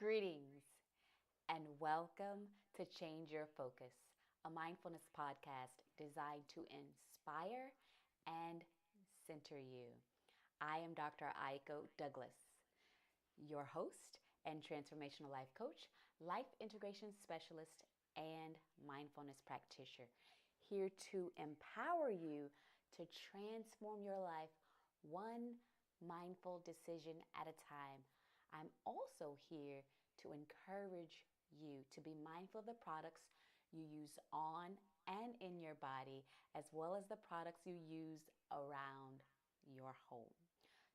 Greetings and welcome to Change Your Focus, a mindfulness podcast designed to inspire and center you. I am Dr. Aiko-Douglas, your host and transformational life coach, life integration specialist, and mindfulness practitioner, here to empower you to transform your life one mindful decision at a time. I'm also here to encourage you to be mindful of the products you use on and in your body, as well as the products you use around your home.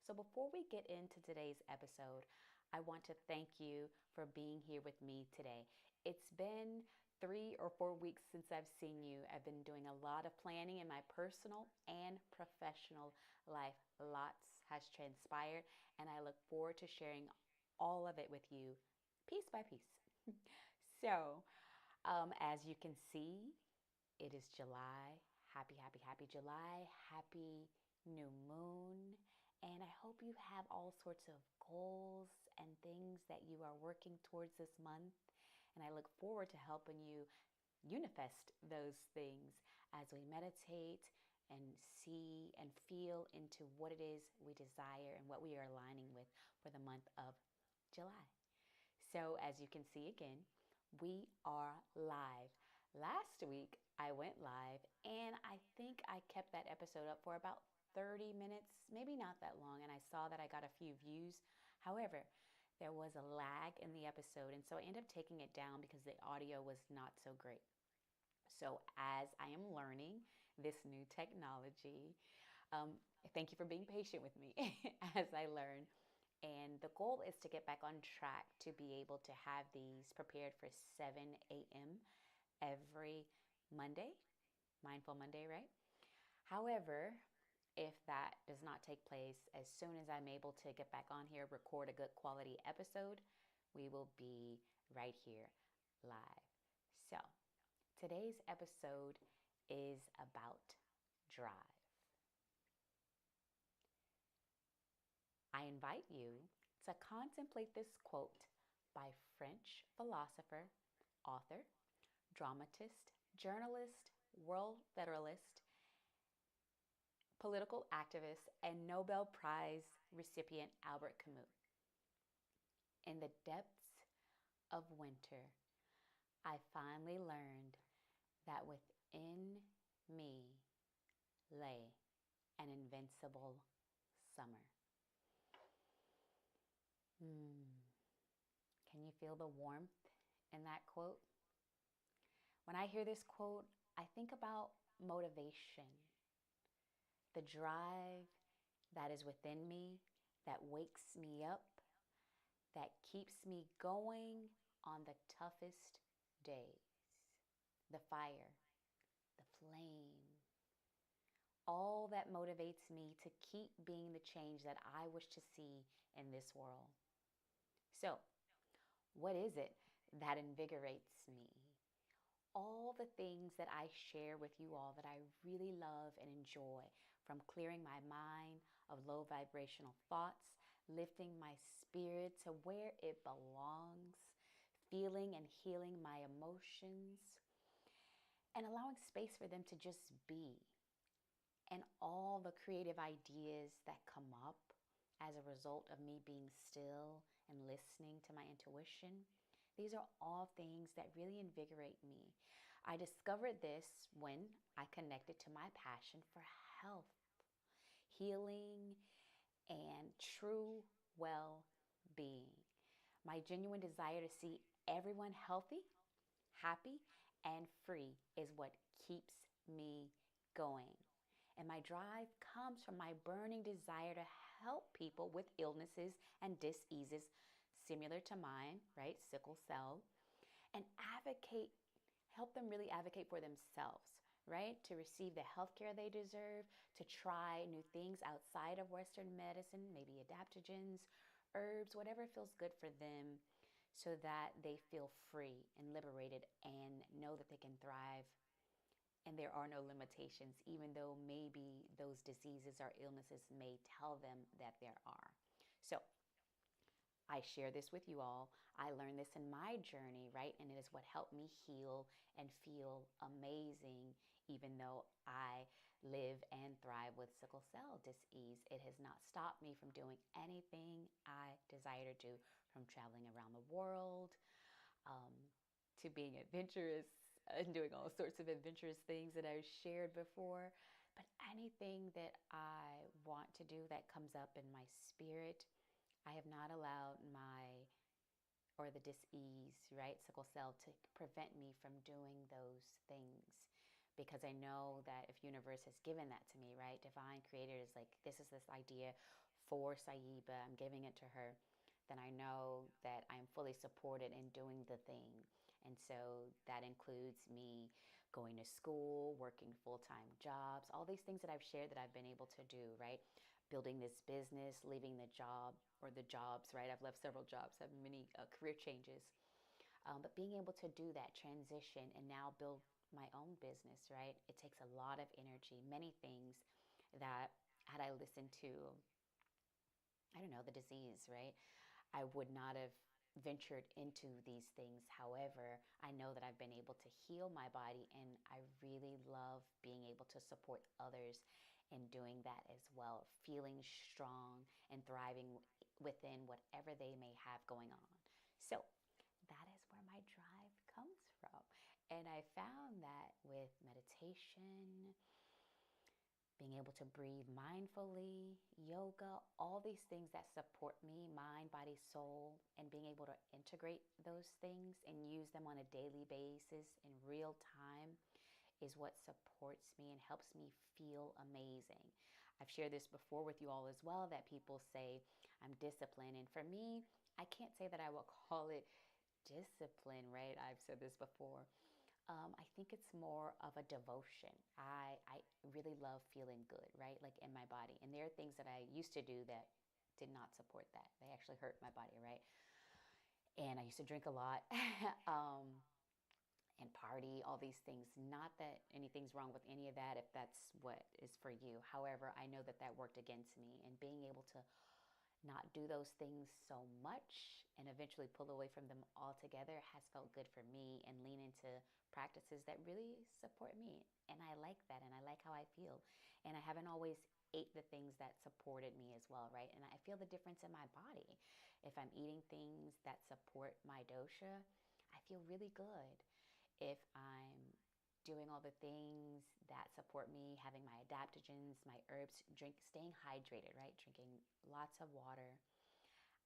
So before we get into today's episode, I want to thank you for being here with me today. It's been 3 or 4 weeks since I've seen you. I've been doing a lot of planning in my personal and professional life. Lots has transpired, and I look forward to sharing all of it with you piece by piece. So, as you can see, it is July. Happy July. Happy new moon. And I hope you have all sorts of goals and things that you are working towards this month. And I look forward to helping you manifest those things as we meditate and see and feel into what it is we desire and what we are aligning with for the month of July. So as you can see again, we are live. Last week I went live and I think I kept that episode up for about 30 minutes, maybe not that long, and I saw that I got a few views. However, there was a lag in the episode, and so I ended up taking it down because the audio was not so great. So as I am learning this new technology, thank you for being patient with me as I learn. And the goal is to get back on track to be able to have these prepared for 7 a.m. every Monday, Mindful Monday, right? However, if that does not take place, as soon as I'm able to get back on here, record a good quality episode, we will be right here live. So today's episode is about drive. I invite you to contemplate this quote by French philosopher, author, dramatist, journalist, world federalist, political activist, and Nobel Prize recipient Albert Camus. In the depths of winter, I finally learned that within me lay an invincible summer. Can you feel the warmth in that quote? When I hear this quote, I think about motivation, the drive that is within me, that wakes me up, that keeps me going on the toughest days. The fire, the flame, all that motivates me to keep being the change that I wish to see in this world. So, what is it that invigorates me? All the things that I share with you all that I really love and enjoy, from clearing my mind of low vibrational thoughts, lifting my spirit to where it belongs, feeling and healing my emotions, and allowing space for them to just be. And all the creative ideas that come up as a result of me being still and listening to my intuition. These are all things that really invigorate me. I discovered this when I connected to my passion for health, healing, and true well-being. My genuine desire to see everyone healthy, happy, and free is what keeps me going. And my drive comes from my burning desire to help people with illnesses and diseases similar to mine, right? Sickle cell, and help them really advocate for themselves, right? To receive the health care they deserve, to try new things outside of Western medicine, maybe adaptogens, herbs, whatever feels good for them, so that they feel free and liberated and know that they can thrive. And there are no limitations, even though maybe those diseases or illnesses may tell them that there are. So I share this with you all. I learned this in my journey, right? And it is what helped me heal and feel amazing, even though I live and thrive with sickle cell disease. It has not stopped me from doing anything I desire to do, from traveling around the world, um, to being adventurous and doing all sorts of adventurous things that I've shared before. But anything that I want to do that comes up in my spirit, I have not allowed or the disease, right, sickle cell, to prevent me from doing those things. Because I know that if universe has given that to me, right, divine creator is like, this is this idea for Sayiba, I'm giving it to her, then I know that I'm fully supported in doing the thing. And so that includes me going to school, working full-time jobs, all these things that I've shared that I've been able to do, right? Building this business, leaving the job or the jobs, right? I've left several jobs, have many career changes. But being able to do that transition and now build my own business, right? It takes a lot of energy, many things that had I listened to, I don't know, the disease, right? I would not have ventured into these things. However, I know that I've been able to heal my body, and I really love being able to support others in doing that as well, feeling strong and thriving within whatever they may have going on. So, that is where my drive comes from. And I found that with meditation, being able to breathe mindfully, yoga, all these things that support me, mind, body, soul, and being able to integrate those things and use them on a daily basis in real time is what supports me and helps me feel amazing. I've shared this before with you all as well, that people say I'm disciplined. And for me, I can't say that I will call it discipline, right? I've said this before. I think it's more of a devotion. I really love feeling good, right? Like in my body. And there are things that I used to do that did not support that. They actually hurt my body, right? And I used to drink a lot and party, all these things. Not that anything's wrong with any of that if that's what is for you. However, I know that that worked against me. And being able to not do those things so much and eventually pull away from them altogether has felt good for me, and lean into practices that really support me. And I like that, and I like how I feel. And I haven't always ate the things that supported me as well, right? And I feel the difference in my body. If I'm eating things that support my dosha, I feel really good. If I'm doing all the things that support me, having my adaptogens, my herbs, staying hydrated, right? Drinking lots of water,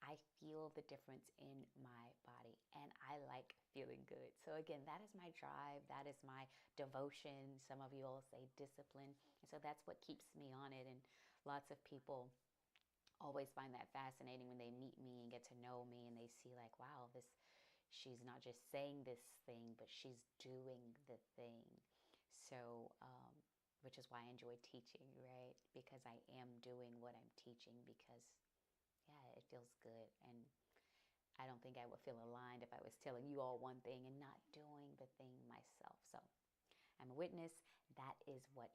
I feel the difference in my body, and I like feeling good. So again, that is my drive. That is my devotion. Some of you all say discipline. And so that's what keeps me on it. And lots of people always find that fascinating when they meet me and get to know me, and they see like, wow, she's not just saying this thing, but she's doing the thing. So, which is why I enjoy teaching, right? Because I am doing what I'm teaching, because yeah, it feels good. And I don't think I would feel aligned if I was telling you all one thing and not doing the thing myself. So I'm a witness. That is what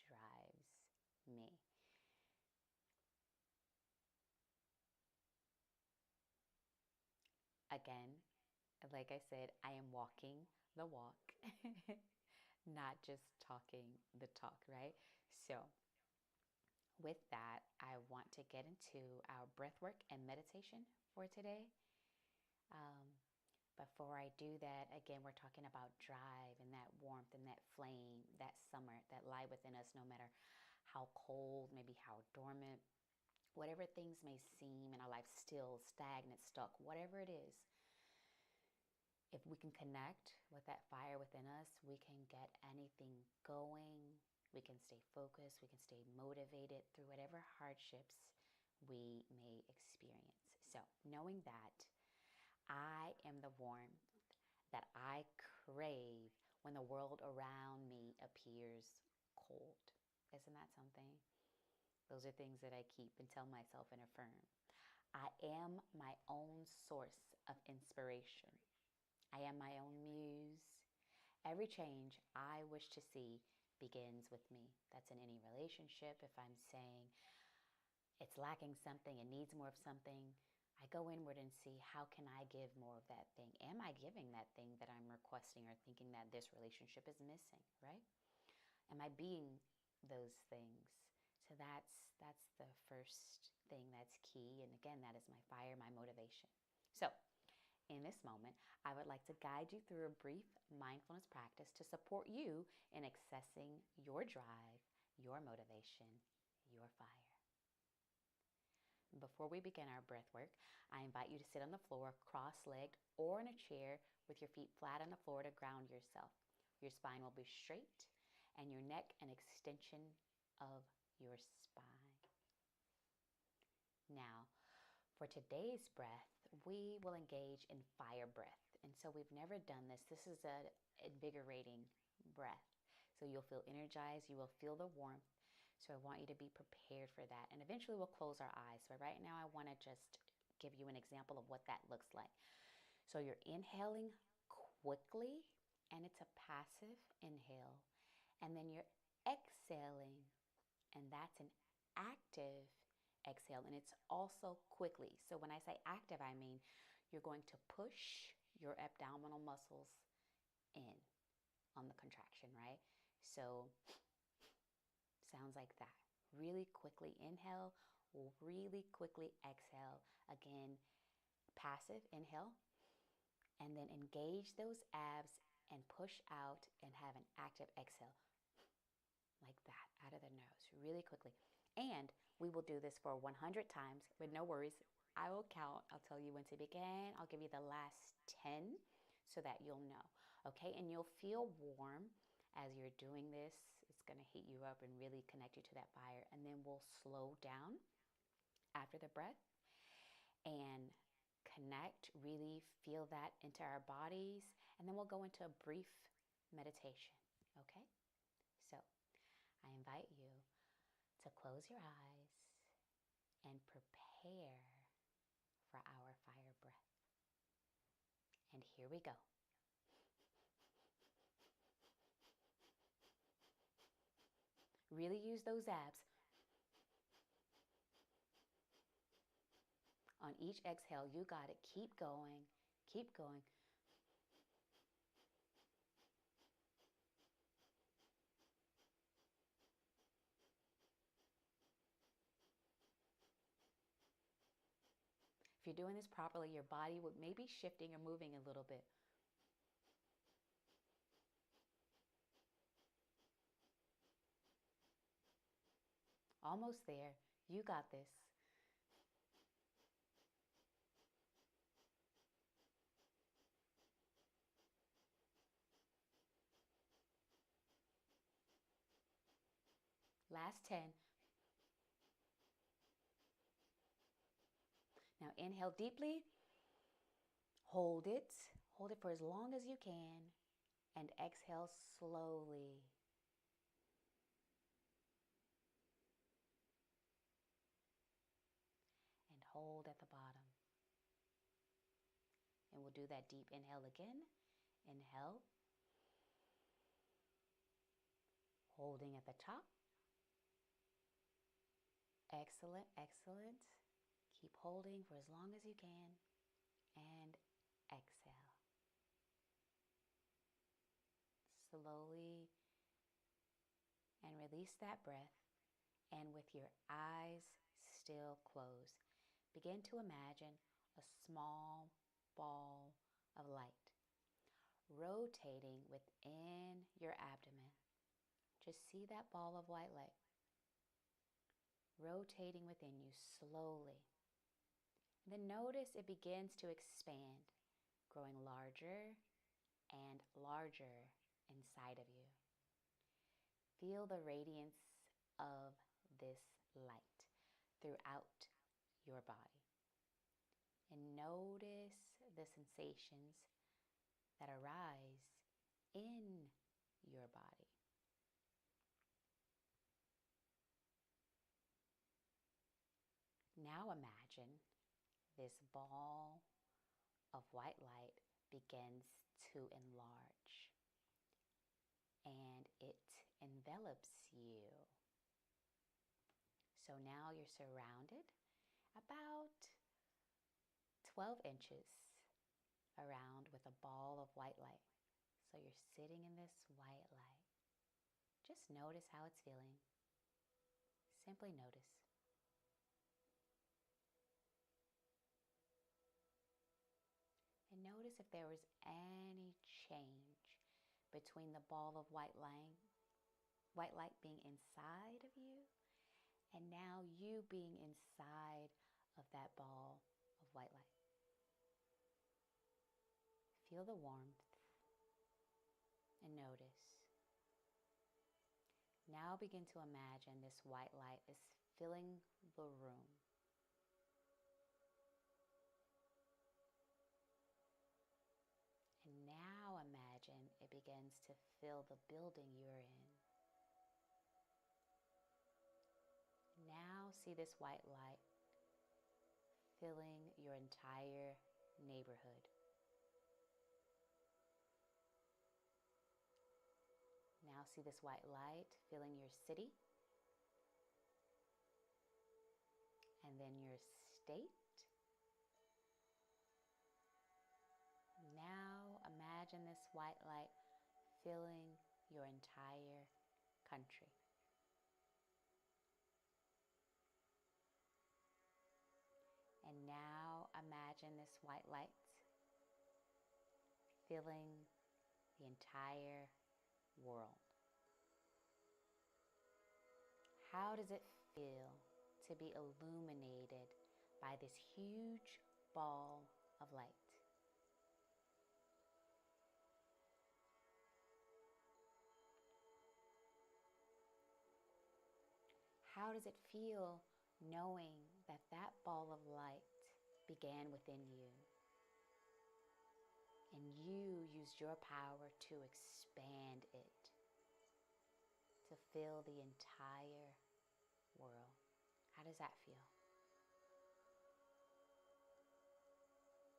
drives me. Again, like I said, I am walking the walk, not just talking the talk, right? So with that, I want to get into our breath work and meditation for today. Um, Before I do that, again, we're talking about drive and that warmth and that flame, that summer that lie within us, no matter how cold, maybe how dormant, whatever things may seem in our life, still stagnant, stuck, whatever it is. If we can connect with that fire within us, we can get anything going. We can stay focused. We can stay motivated through whatever hardships we may experience. So, knowing that, I am the warmth that I crave when the world around me appears cold. Isn't that something? Those are things that I keep and tell myself and affirm. I am my own source of inspiration. I am my own muse. Every change I wish to see begins with me. That's in any relationship. If I'm saying it's lacking something, it needs more of something, I I go inward and see, how can I give more of that thing? Am I giving that thing that I'm requesting or thinking that this relationship is missing, right? Am I being those things? So that's the first thing that's key. And again, that is my fire, my motivation. So in this moment, I would like to guide you through a brief mindfulness practice to support you in accessing your drive, your motivation, your fire. Before we begin our breath work, I invite you to sit on the floor cross-legged or in a chair with your feet flat on the floor to ground yourself. Your spine will be straight and your neck an extension of your spine. Now, for today's breath, we will engage in fire breath. And so we've never done this. This is an invigorating breath. So you'll feel energized, you will feel the warmth. So I want you to be prepared for that. And eventually we'll close our eyes. But right now I want to just give you an example of what that looks like. So you're inhaling quickly, and it's a passive inhale. And then you're exhaling, and that's an active exhale, and it's also quickly. So when I say active, I mean you're going to push your abdominal muscles in on the contraction, right? So sounds like that. Really quickly inhale, really quickly exhale. Again, passive inhale, and then engage those abs and push out and have an active exhale. Like that, out of the nose, really quickly. And we will do this for 100 times, but no worries. I will count. I'll tell you when to begin. I'll give you the last 10 so that you'll know. Okay, and you'll feel warm as you're doing this. It's going to heat you up and really connect you to that fire. And then we'll slow down after the breath and connect, really feel that into our bodies. And then we'll go into a brief meditation. Okay, so I invite you to close your eyes and prepare for our fire breath. And here we go. Really use those abs. On each exhale, you got it. Keep going. Keep going. If you're doing this properly, your body would maybe shifting or moving a little bit. Almost there. You got this. Last 10. Now inhale deeply. Hold it. Hold it for as long as you can. And exhale slowly. And hold at the bottom. And we'll do that deep inhale again. Inhale. Holding at the top. Excellent, excellent. Keep holding for as long as you can. And exhale. Slowly. And release that breath. And with your eyes still closed, begin to imagine a small ball of light rotating within your abdomen. Just see that ball of white light rotating within you slowly. And then notice it begins to expand, growing larger and larger inside of you. Feel the radiance of this light throughout your body. And notice the sensations that arise in your body. Now imagine this ball of white light begins to enlarge, and it envelops you. So now you're surrounded about 12 inches around with a ball of white light. So you're sitting in this white light. Just notice how it's feeling. Simply notice. And notice if there was any change between the ball of white light being inside of you, and now you being inside of that ball of white light. Feel the warmth and notice. Now begin to imagine this white light is filling the room. And now imagine it begins to fill the building you're in. Now see this white light filling your entire neighborhood. Now see this white light filling your city, and then your state. Now imagine this white light filling your entire country. And now imagine this white light filling the entire world. How does it feel to be illuminated by this huge ball of light? How does it feel knowing that that ball of light began within you? And you used your power to expand it, to fill the entire world. How does that feel?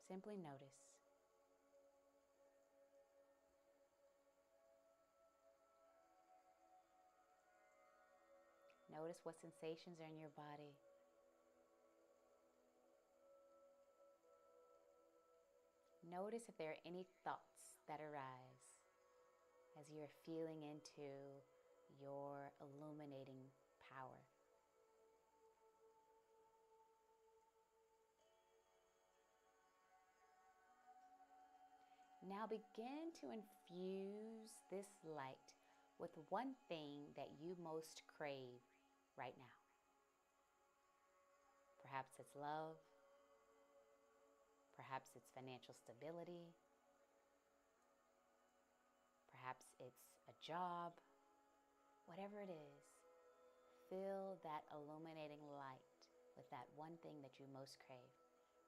Simply notice. Notice what sensations are in your body. Notice if there are any thoughts that arise as you're feeling into your illuminating power. Now begin to infuse this light with one thing that you most crave right now. Perhaps it's love. Perhaps it's financial stability. Perhaps it's a job. Whatever it is, fill that illuminating light with that one thing that you most crave.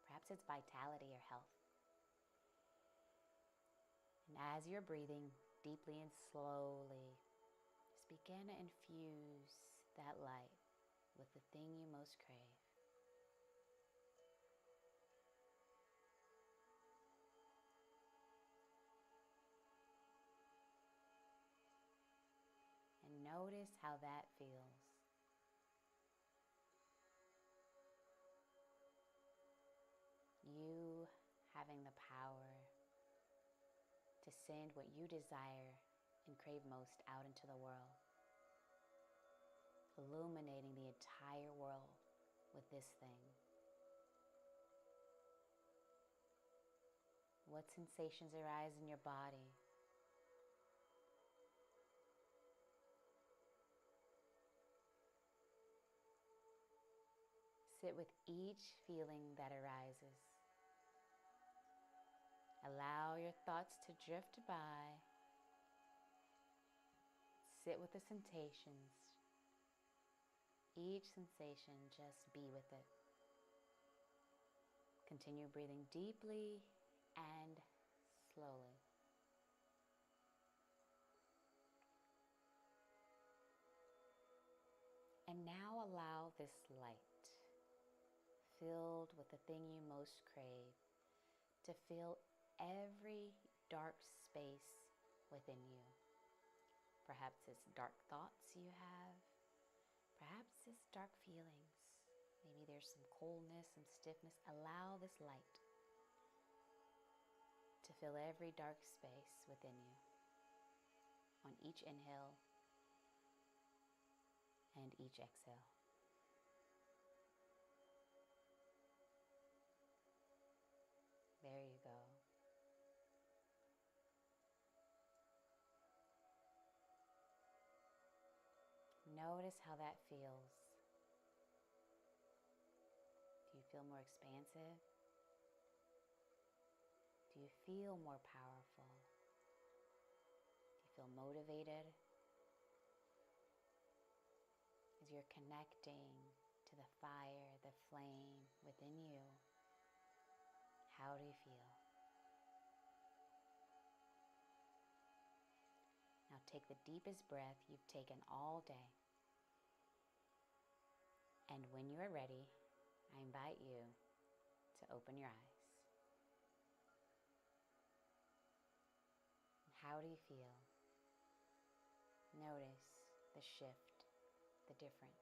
Perhaps it's vitality or health. And as you're breathing deeply and slowly, just begin to infuse that light with the thing you most crave. And notice how that feels. You having the power to send what you desire and crave most out into the world, illuminating the entire world with this thing. What sensations arise in your body? Sit with each feeling that arises. Allow your thoughts to drift by. Sit with the sensations. Each sensation, just be with it. Continue breathing deeply and slowly. And now allow this light, filled with the thing you most crave, to fill every dark space within you. Perhaps it's dark thoughts you have. Perhaps it's dark feelings. Maybe there's some coldness, some stiffness. Allow this light to fill every dark space within you on each inhale and each exhale. There you go. Notice how that feels. Do you feel more expansive? Do you feel more powerful? Do you feel motivated? As you're connecting to the fire, the flame within you, how do you feel? Now take the deepest breath you've taken all day. And when you are ready, I invite you to open your eyes. How do you feel? Notice the shift, the difference.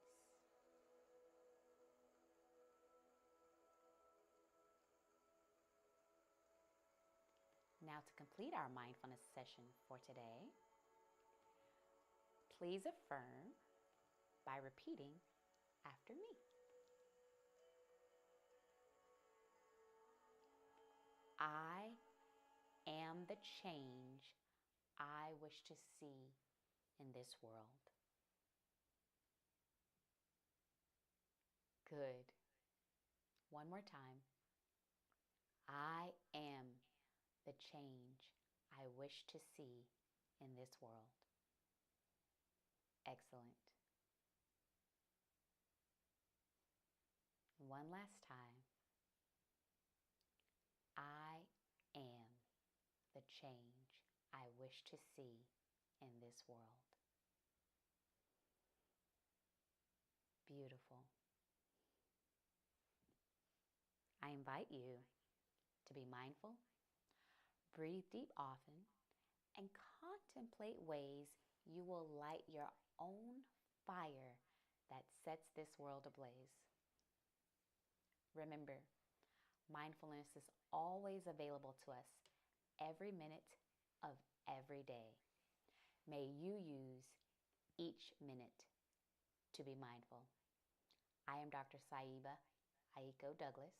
Now, to complete our mindfulness session for today, please affirm by repeating after me. I am the change I wish to see in this world. Good. One more time. I am the change I wish to see in this world. Excellent. One last time. I am the change I wish to see in this world. Beautiful. I invite you to be mindful, breathe deep often, and contemplate ways you will light your own fire that sets this world ablaze. Remember, mindfulness is always available to us every minute of every day. May you use each minute to be mindful. I am Dr. Sayiba Aiko-Douglas,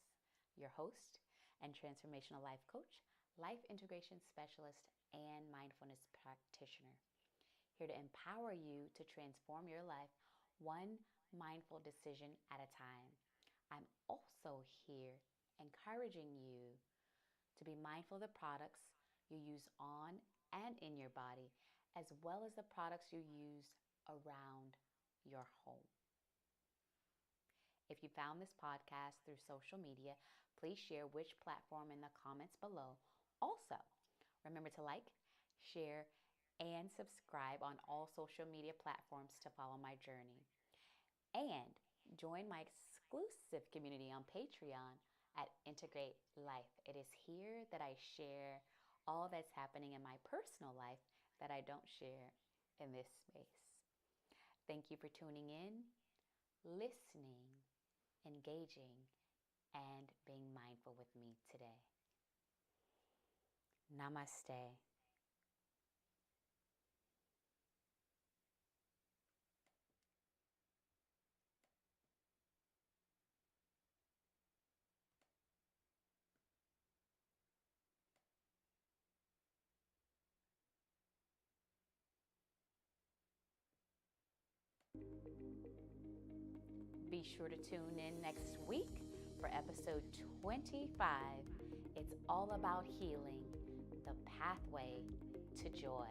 your host and transformational life coach, life integration specialist, and mindfulness practitioner. Here to empower you to transform your life one mindful decision at a time. I'm also here encouraging you to be mindful of the products you use on and in your body, as well as the products you use around your home. If you found this podcast through social media, please share which platform in the comments below. Also, remember to like, share, and subscribe on all social media platforms to follow my journey. And join my exclusive community on Patreon at Integr8 Lyfe. It is here that I share all that's happening in my personal life that I don't share in this space. Thank you for tuning in, listening, engaging, and being mindful with me today. Namaste. Be sure to tune in next week for episode 25. It's all about healing, the pathway to joy.